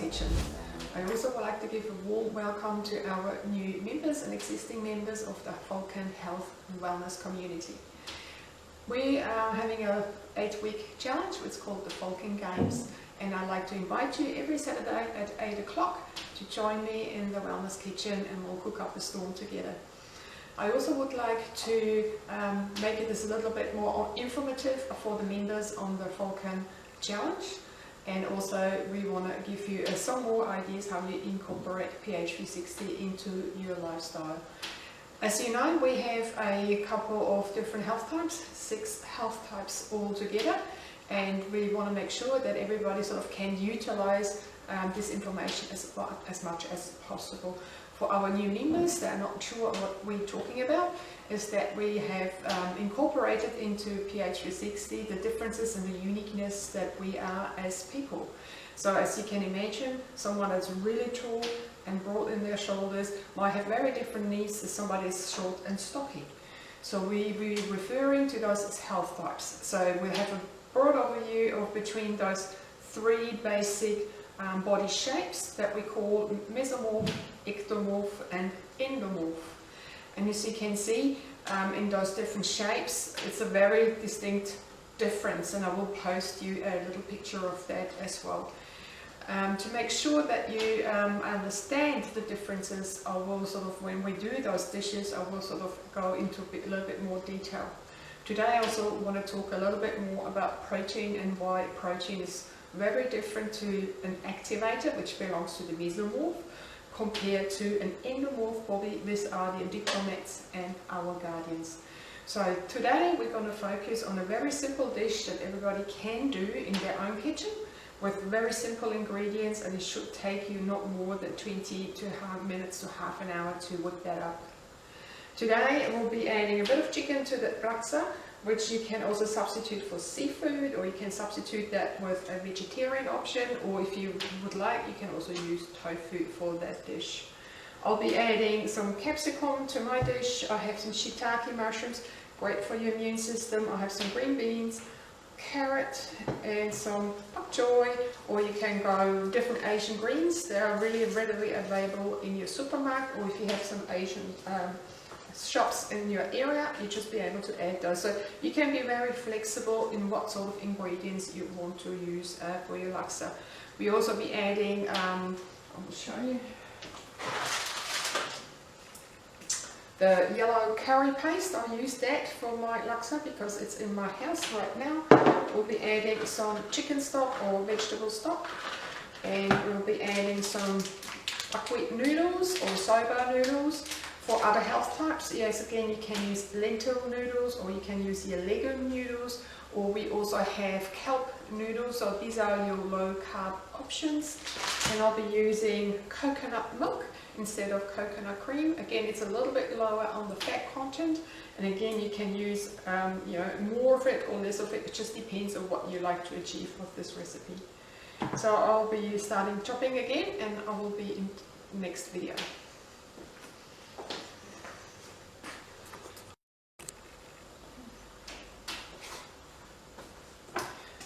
Kitchen. I also would like to give a warm welcome to our new members and existing members of the Vulcan Health and Wellness community. We are having a 8-week challenge, it's called the Vulcan Games, and I'd like to invite you every Saturday at 8 o'clock to join me in the Wellness Kitchen and we'll cook up a storm together. I also would like to make it a little bit more informative for the members on the Vulcan Challenge, and also we want to give you some more ideas how you incorporate pH 360 into your lifestyle. As you know, we have a couple of different health types, 6 health types all together, and we want to make sure that everybody sort of can utilize this information as much as possible. For our new members that are not sure what we're talking about, is that we have incorporated into pH 360 the differences and the uniqueness that we are as people. So as you can imagine, someone that's really tall and broad in their shoulders might have very different needs than somebody that's short and stocky. So we're referring to those as health types. So we have a broad overview of between those 3 basic body shapes that we call mesomorph, ectomorph and endomorph. And as you can see in those different shapes, it's a very distinct difference, and I will post you a little picture of that as well. To make sure that you understand the differences, I will sort of, when we do those dishes, I will sort of go into a little bit more detail. Today I also want to talk a little bit more about protein and why protein is very different to an activator, which belongs to the mesomorph, compared to an endomorph body. These are the diplomats and our guardians. So today we're going to focus on a very simple dish that everybody can do in their own kitchen with very simple ingredients, and it should take you not more than 20 minutes to half an hour to whip that up. Today we'll be adding a bit of chicken to the laksa, which you can also substitute for seafood, or you can substitute that with a vegetarian option, or if you would like, you can also use tofu for that dish. I'll be adding some capsicum to my dish. I have some shiitake mushrooms, great for your immune system. I have some green beans, carrot and some pak choy, or you can go different Asian greens. They are really readily available in your supermarket, or if you have some Asian shops in your area, you just be able to add those. So you can be very flexible in what sort of ingredients you want to use for your laksa. We also be adding, I will show you, the yellow curry paste. I use that for my laksa because it's in my house right now. We'll be adding some chicken stock or vegetable stock, and we'll be adding some buckwheat noodles or soba noodles. For other health types, yes, again, you can use lentil noodles, or you can use your legume noodles, or we also have kelp noodles. So these are your low carb options, and I'll be using coconut milk instead of coconut cream. Again, it's a little bit lower on the fat content, and again, you can use more of it or less of it. It just depends on what you like to achieve with this recipe. So I'll be starting chopping again, and I will be in the next video.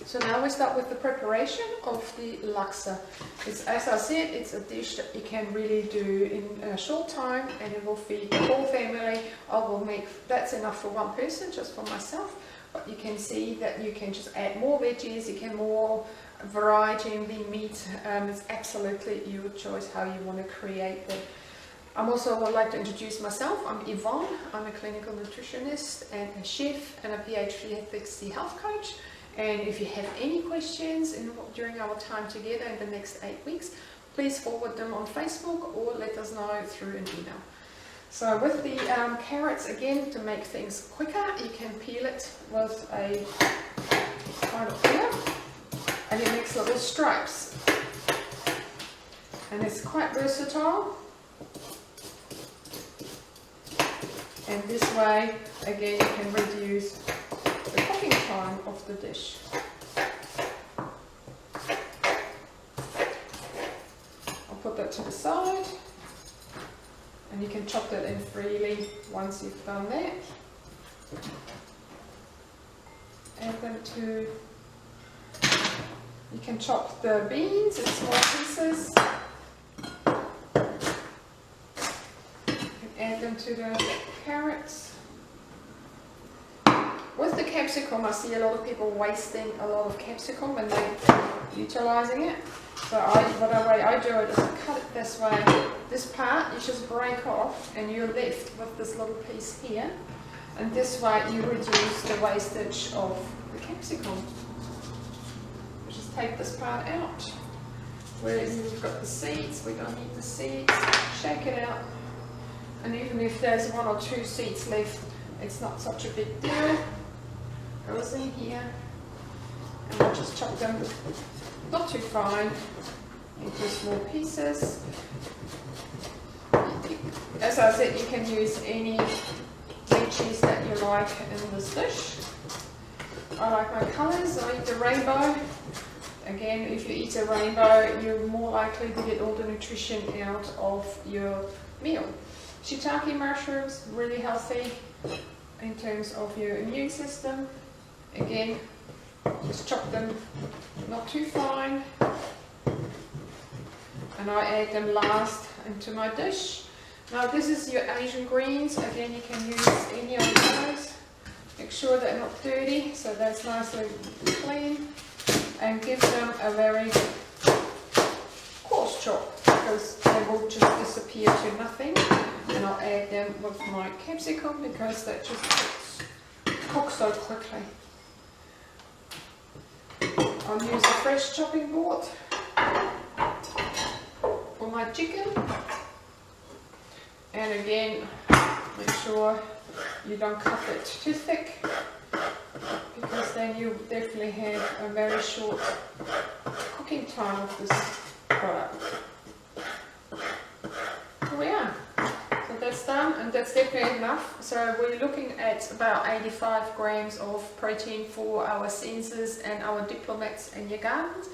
So now we start with the preparation of the laksa. It's, as I said, it's a dish that you can really do in a short time, and it will feed the whole family. I will make, that's enough for one person, just for myself, but you can see that you can just add more veggies, you can more variety in the meat. It's absolutely your choice how you want to create that. I also would like to introduce myself. I'm Yvonne. I'm a clinical nutritionist and a chef and a pH 360 health coach. And if you have any questions during our time together in the next 8 weeks, please forward them on Facebook or let us know through an email. So with the carrots, again, to make things quicker, you can peel it with a kind of peeler, and it makes little stripes. And it's quite versatile. And this way, again, you can reduce the cooking time of the dish. I'll put that to the side, and you can chop that in freely once you've done that. Add them to, you can chop the beans in small pieces. Add them to the carrots. With the capsicum, I see a lot of people wasting a lot of capsicum when they're utilising it. So the way I do it is I cut it this way. This part you just break off and you're left with this little piece here. And this way you reduce the wastage of the capsicum. You just take this part out. Where you've got the seeds, we don't need the seeds. Shake it out. And even if there's 1 or 2 seeds left, it's not such a big deal. Goes in here. And I'll just chop them, not too fine, into small pieces. As I said, you can use any veggies that you like in this dish. I like my colours, I eat the rainbow. Again, if you eat a rainbow, you're more likely to get all the nutrition out of your meal. Shiitake mushrooms, really healthy in terms of your immune system. Again, just chop them not too fine. And I add them last into my dish. Now this is your Asian greens. Again, you can use any of those. Make sure they're not dirty, so that's nicely clean. And give them a very coarse chop, because they will just disappear to nothing. And I'll add them with my capsicum because that just cooks so quickly. I'll use a fresh chopping board for my chicken. And again, make sure you don't cut it too thick, because then you definitely have a very short cooking time of this product. Here we are. So that's done, and that's definitely enough. So we're looking at about 85 grams of protein for our sensors and our diplomats in your gardens.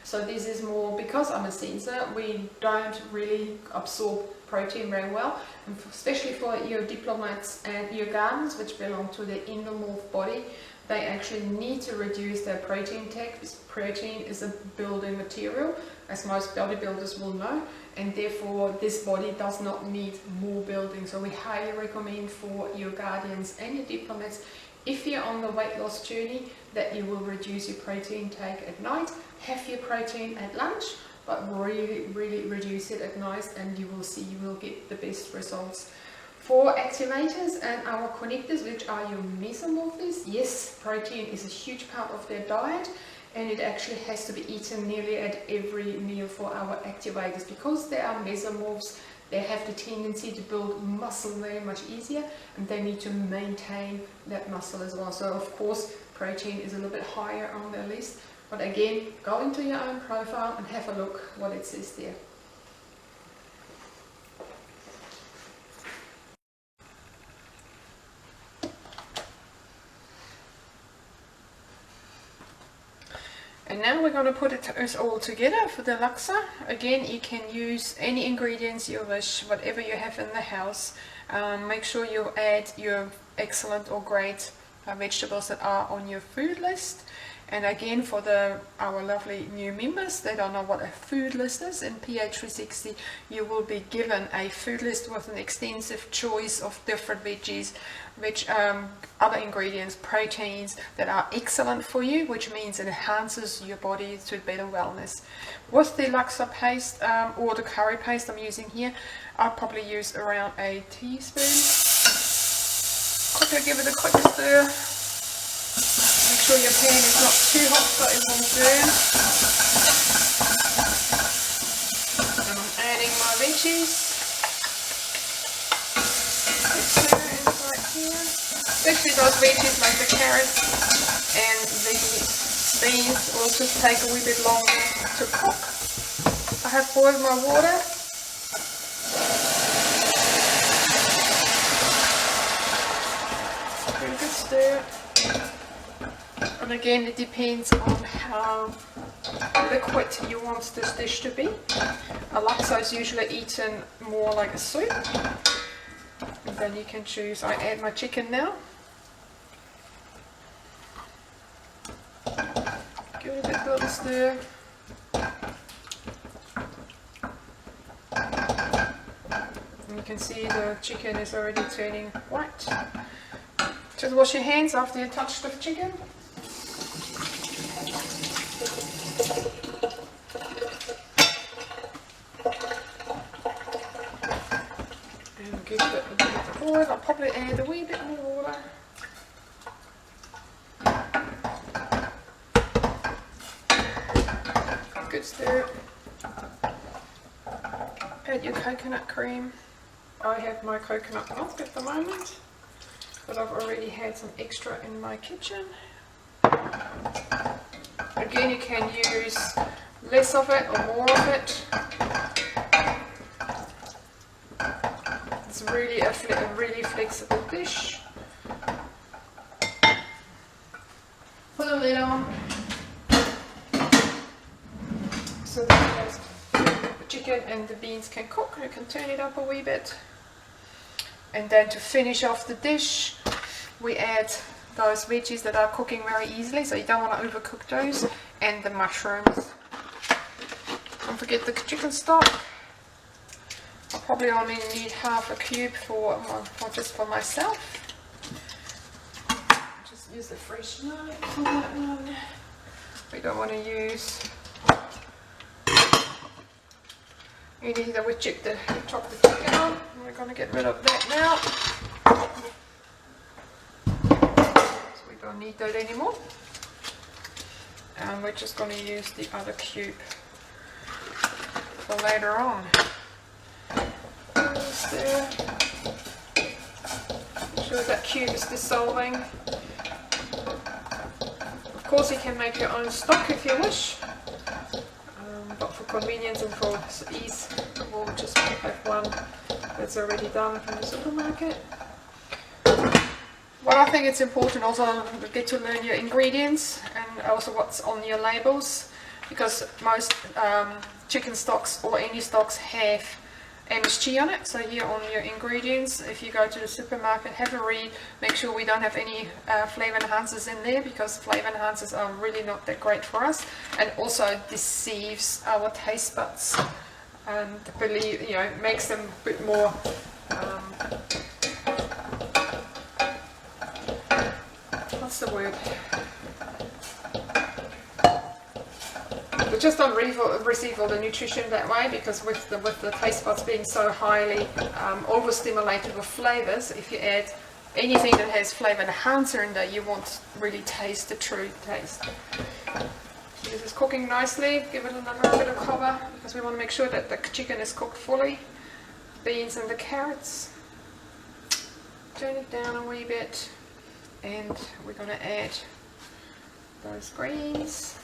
So this is more, because I'm a sensor, we don't really absorb protein very well, and especially for your diplomats and your gardens, which belong to the endomorph body. They actually need to reduce their protein intake, because protein is a building material, as most bodybuilders will know, and therefore this body does not need more building. So we highly recommend for your guardians and your diplomats, if you're on the weight loss journey, that you will reduce your protein intake at night. Have your protein at lunch, but really reduce it at night, and you will see you will get the best results. For activators and our connectors, which are your mesomorphs, yes, protein is a huge part of their diet, and it actually has to be eaten nearly at every meal for our activators. Because they are mesomorphs, they have the tendency to build muscle very much easier, and they need to maintain that muscle as well. So of course, protein is a little bit higher on their list. But again, go into your own profile and have a look what it says there. And now we're going to put it all together for the laksa. Again, you can use any ingredients you wish, whatever you have in the house. Make sure you add your excellent or great vegetables that are on your food list. And again, for our lovely new members that don't know what a food list is, in PH360 you will be given a food list with an extensive choice of different veggies, other ingredients, proteins that are excellent for you, which means it enhances your body to better wellness. With the laksa paste or the curry paste I'm using here, I'll probably use around a teaspoon. Quickly give it a quick stir. Make sure your pan is not too hot so it won't burn. And I'm adding my veggies. Right here. Especially those veggies like the carrots and the beans will just take a wee bit longer to cook. I have boiled my water. Give it a good stir. And again, it depends on how liquid you want this dish to be. A laksa is usually eaten more like a soup. And then you can choose. I add my chicken now. Give it a bit of a stir. You can see the chicken is already turning white. Just wash your hands after you touch the chicken. And give it a bit of oil. I'll probably add a wee bit more water. Good stir. Add your coconut cream. I have my coconut milk at the moment, but I've already had some extra in my kitchen. Again, you can use less of it or more of it. It's really a really flexible dish. Put a lid on so that the chicken and the beans can cook. You can turn it up a wee bit. And then to finish off the dish, we add those veggies that are cooking very easily, so you don't want to overcook those, and the mushrooms. Don't forget the chicken stock. I probably only need half a cube for just for myself. Just use the fresh knife for that one. We don't want to use anything that we chop the chicken on. We're going to get rid of that now. So we don't need that anymore. And we're just going to use the other cube for later on. There. Make sure that cube is dissolving. Of course, you can make your own stock if you wish, but for convenience and for ease, we'll just have one that's already done from the supermarket. Well, I think it's important also to get to learn your ingredients and also what's on your labels, because most chicken stocks or any stocks have MSG on it. So here on your ingredients, if you go to the supermarket, have a read, make sure we don't have any flavor enhancers in there, because flavor enhancers are really not that great for us, and also deceives our taste buds and makes them a bit more what's the word? We just don't receive all the nutrition that way, because with the taste buds being so highly overstimulated with flavors, if you add anything that has flavor enhancer in there, you won't really taste the true taste. So this is cooking nicely. Give it another bit of cover, because we want to make sure that the chicken is cooked fully. Beans and the carrots. Turn it down a wee bit, and we're going to add those greens.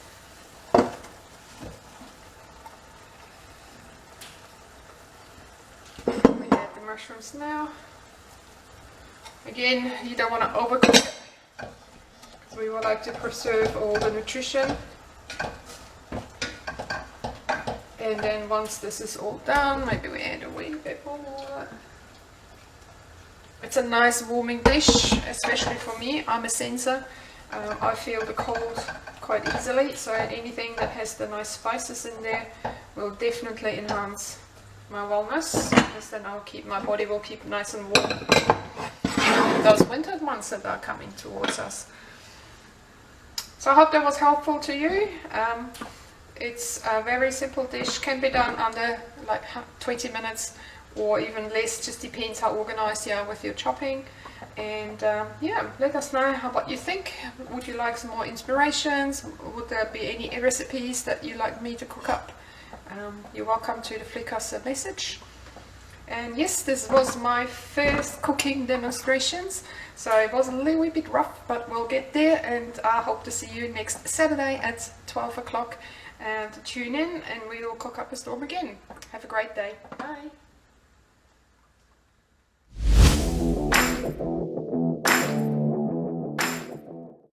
We add the mushrooms now. Again, you don't want to overcook it, because we would like to preserve all the nutrition. And then once this is all done, maybe we add a wee bit more water. It's a nice warming dish, especially for me. I'm a sensor. I feel the cold quite easily, so anything that has the nice spices in there will definitely enhance my wellness, because then my body will keep nice and warm in those winter months that are coming towards us. So I hope that was helpful to you. It's a very simple dish, can be done under like 20 minutes or even less, just depends how organized you are with your chopping. And yeah, let us know what you think. Would you like some more inspirations? Would there be any recipes that you'd like me to cook up? You're welcome to the flick us a message. And yes, this was my first cooking demonstrations, so it was a little bit rough, but we'll get there, and I hope to see you next Saturday at 12 o'clock, and tune in and we will cook up a storm again. Have a great day. Bye.